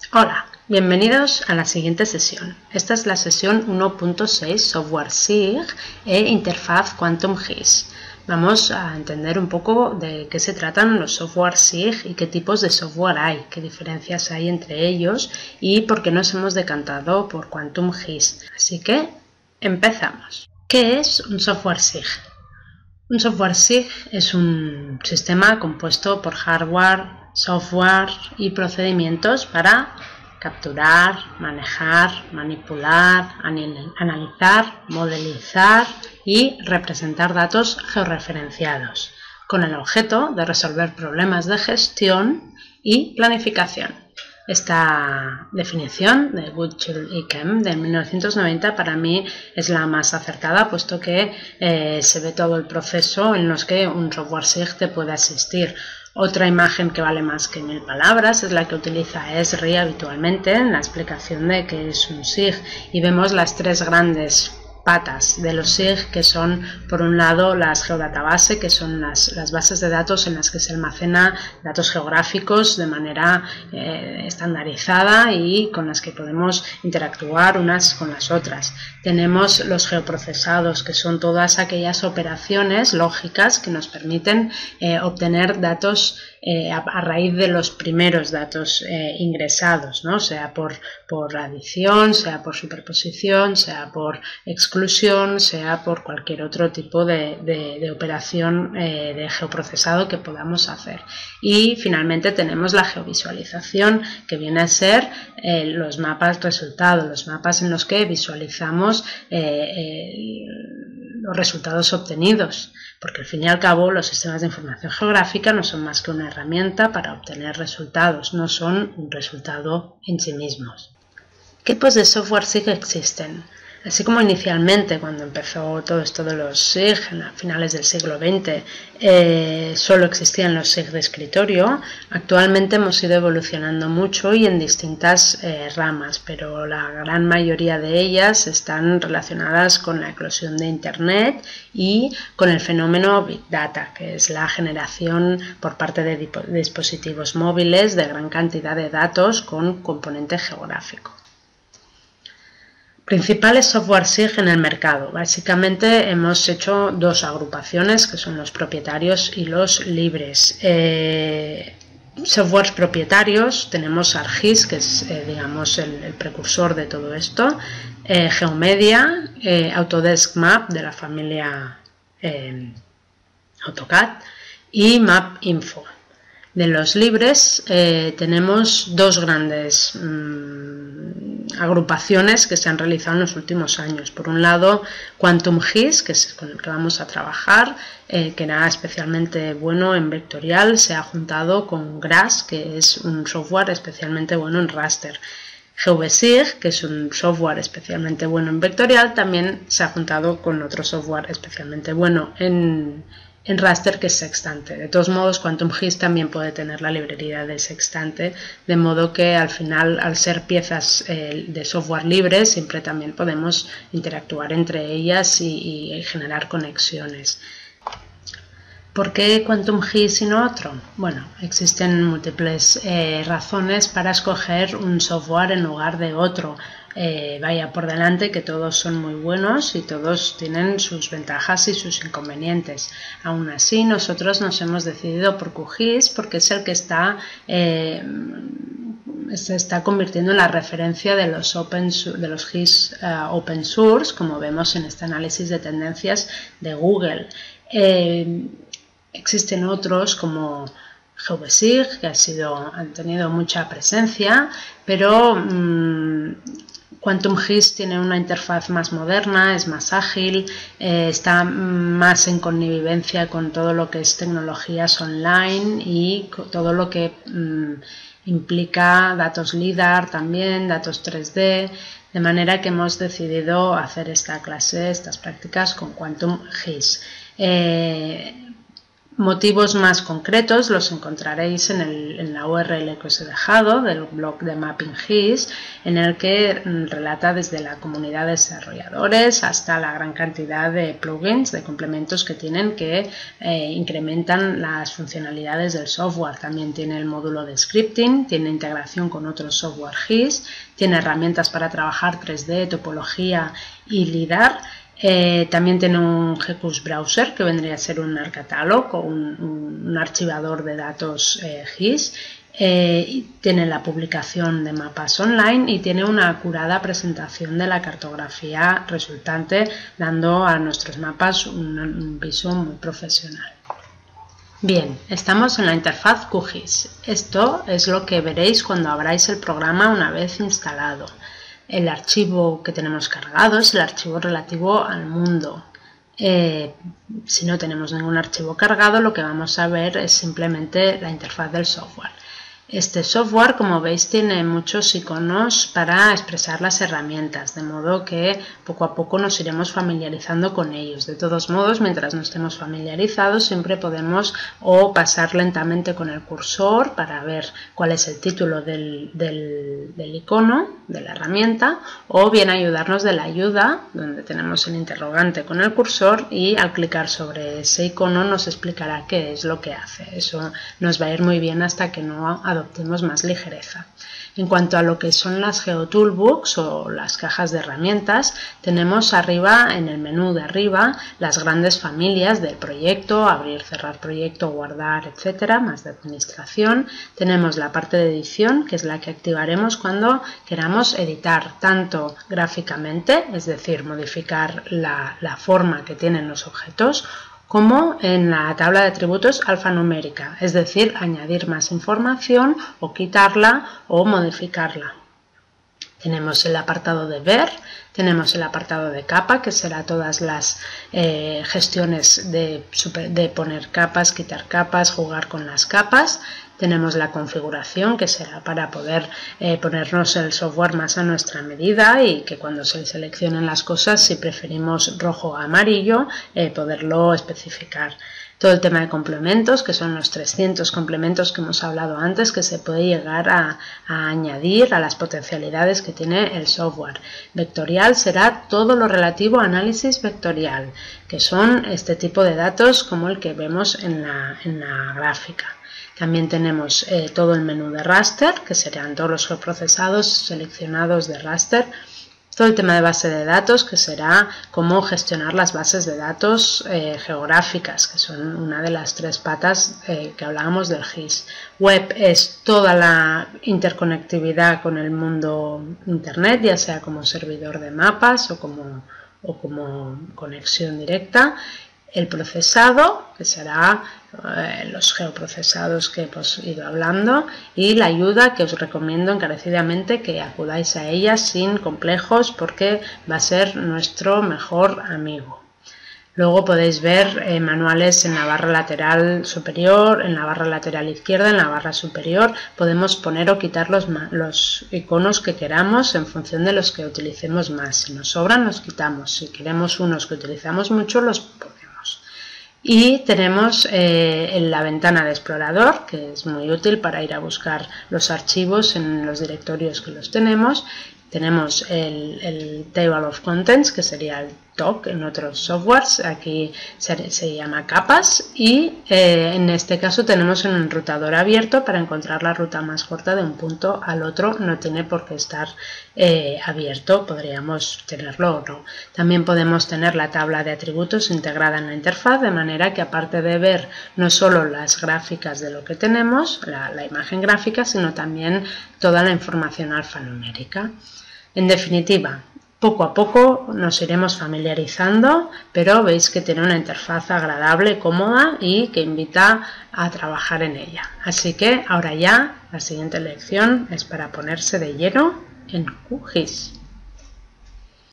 Hola, bienvenidos a la siguiente sesión. Esta es la sesión 1.6 Software SIG e Interfaz Quantum GIS. Vamos a entender un poco de qué se tratan los software SIG y qué tipos de software hay, qué diferencias hay entre ellos y por qué nos hemos decantado por Quantum GIS. Así que empezamos. ¿Qué es un software SIG? Un software SIG es un sistema compuesto por hardware, software y procedimientos para capturar, manejar, manipular, analizar, modelizar y representar datos georreferenciados, con el objeto de resolver problemas de gestión y planificación. Esta definición de Butchell y Kem de 1990 para mí es la más acertada, puesto que se ve todo el proceso en los que un software SIG te puede asistir. Otra imagen que vale más que 1000 palabras es la que utiliza Esri habitualmente en la explicación de qué es un SIG, y vemos las tres grandes patas de los SIG, que son por un lado las geodatabase, que son las bases de datos en las que se almacena datos geográficos de manera estandarizada y con las que podemos interactuar unas con las otras. Tenemos los geoprocesados, que son todas aquellas operaciones lógicas que nos permiten obtener datos a raíz de los primeros datos ingresados, ¿no? Sea por adición, sea por superposición, sea por exclusión, sea por cualquier otro tipo de operación de geoprocesado que podamos hacer. Y finalmente tenemos la geovisualización, que viene a ser los mapas resultados, los mapas en los que visualizamos los resultados obtenidos, porque al fin y al cabo los sistemas de información geográfica no son más que una herramienta para obtener resultados, no son un resultado en sí mismos. ¿Qué tipos de software SIG existen? Así como inicialmente, cuando empezó todo esto de los SIG, a finales del siglo XX, solo existían los SIG de escritorio, actualmente hemos ido evolucionando mucho y en distintas ramas, pero la gran mayoría de ellas están relacionadas con la eclosión de Internet y con el fenómeno Big Data, que es la generación por parte de dispositivos móviles de gran cantidad de datos con componente geográfico. Principales software SIG en el mercado. Básicamente hemos hecho dos agrupaciones, que son los propietarios y los libres. Softwares propietarios tenemos ArcGIS, que es digamos el precursor de todo esto, Geomedia, Autodesk Map de la familia AutoCAD y MapInfo. De los libres tenemos dos grandes agrupaciones que se han realizado en los últimos años. Por un lado, Quantum GIS, que es con el que vamos a trabajar, que era especialmente bueno en vectorial, se ha juntado con GRASS, que es un software especialmente bueno en raster. GVSIG, que es un software especialmente bueno en vectorial, también se ha juntado con otro software especialmente bueno en raster, que es Sextante. De todos modos, Quantum GIS también puede tener la librería de Sextante, de modo que al final, al ser piezas de software libre, siempre también podemos interactuar entre ellas y generar conexiones. ¿Por qué Quantum GIS y no otro? Bueno, existen múltiples razones para escoger un software en lugar de otro. Vaya por delante que todos son muy buenos y todos tienen sus ventajas y sus inconvenientes. Aún así, nosotros nos hemos decidido por QGIS porque es el que se está convirtiendo en la referencia de los GIS open source, como vemos en este análisis de tendencias de Google. Existen otros como GVSIG, que han tenido mucha presencia, pero Quantum GIS tiene una interfaz más moderna, es más ágil, está más en connivencia con todo lo que es tecnologías online y todo lo que implica datos LIDAR también, datos 3D, de manera que hemos decidido hacer esta clase, estas prácticas con Quantum GIS. motivos más concretos los encontraréis en la URL que os he dejado del blog de MappingGIS, en el que relata desde la comunidad de desarrolladores hasta la gran cantidad de plugins, de complementos que tienen que incrementan las funcionalidades del software. También tiene el módulo de scripting, tiene integración con otros software GIS, tiene herramientas para trabajar 3D, topología y LiDAR. También tiene un GQS Browser, que vendría a ser un ArcCatalog o un archivador de datos GIS. Tiene la publicación de mapas online y tiene una acurada presentación de la cartografía resultante, dando a nuestros mapas un viso muy profesional. Bien, estamos en la interfaz QGIS. Esto es lo que veréis cuando abráis el programa una vez instalado. El archivo que tenemos cargado es el archivo relativo al mundo. Si no tenemos ningún archivo cargado, lo que vamos a ver es simplemente la interfaz del software. Este software, como veis, tiene muchos iconos para expresar las herramientas, de modo que poco a poco nos iremos familiarizando con ellos. De todos modos, mientras no estemos familiarizados, siempre podemos o pasar lentamente con el cursor para ver cuál es el título del icono, de la herramienta, o bien ayudarnos de la ayuda, donde tenemos el interrogante con el cursor y al clicar sobre ese icono nos explicará qué es lo que hace. Eso nos va a ir muy bien hasta que no adoptemos más ligereza. En cuanto a lo que son las GeoToolbox o las cajas de herramientas, tenemos arriba, en el menú de arriba, las grandes familias del proyecto, abrir, cerrar proyecto, guardar, etcétera, más de administración. Tenemos la parte de edición, que es la que activaremos cuando queramos editar tanto gráficamente, es decir, modificar la forma que tienen los objetos, como en la tabla de atributos alfanumérica, es decir, añadir más información o quitarla o modificarla. Tenemos el apartado de ver, tenemos el apartado de capa, que será todas las gestiones de poner capas, quitar capas, jugar con las capas. Tenemos la configuración, que será para poder ponernos el software más a nuestra medida y que cuando se seleccionen las cosas, si preferimos rojo o amarillo, poderlo especificar. Todo el tema de complementos, que son los 300 complementos que hemos hablado antes, que se puede llegar a añadir a las potencialidades que tiene el software. Vectorial será todo lo relativo a análisis vectorial, que son este tipo de datos como el que vemos en la gráfica. También tenemos todo el menú de raster, que serían todos los geoprocesados seleccionados de raster. Todo el tema de base de datos, que será cómo gestionar las bases de datos geográficas, que son una de las 3 patas que hablábamos del GIS. Web es toda la interconectividad con el mundo Internet, ya sea como servidor de mapas o como conexión directa. El procesado, que será los geoprocesados que hemos ido hablando, y la ayuda, que os recomiendo encarecidamente que acudáis a ella sin complejos porque va a ser nuestro mejor amigo. Luego podéis ver manuales en la barra lateral superior, en la barra lateral izquierda, en la barra superior. Podemos poner o quitar los iconos que queramos en función de los que utilicemos más. Si nos sobran, los quitamos. Si queremos unos que utilizamos mucho, los ponemos. Y tenemos la ventana de explorador, que es muy útil para ir a buscar los archivos en los directorios que los tenemos. Tenemos el Table of Contents, que sería el TOC en otros softwares, aquí se llama capas, y en este caso tenemos un enrutador abierto para encontrar la ruta más corta de un punto al otro. No tiene por qué estar abierto, podríamos tenerlo o no. También podemos tener la tabla de atributos integrada en la interfaz, de manera que aparte de ver no solo las gráficas de lo que tenemos, la imagen gráfica, sino también toda la información alfanumérica. En definitiva, poco a poco nos iremos familiarizando, pero veis que tiene una interfaz agradable, cómoda y que invita a trabajar en ella. Así que ahora ya la siguiente lección es para ponerse de lleno en QGIS.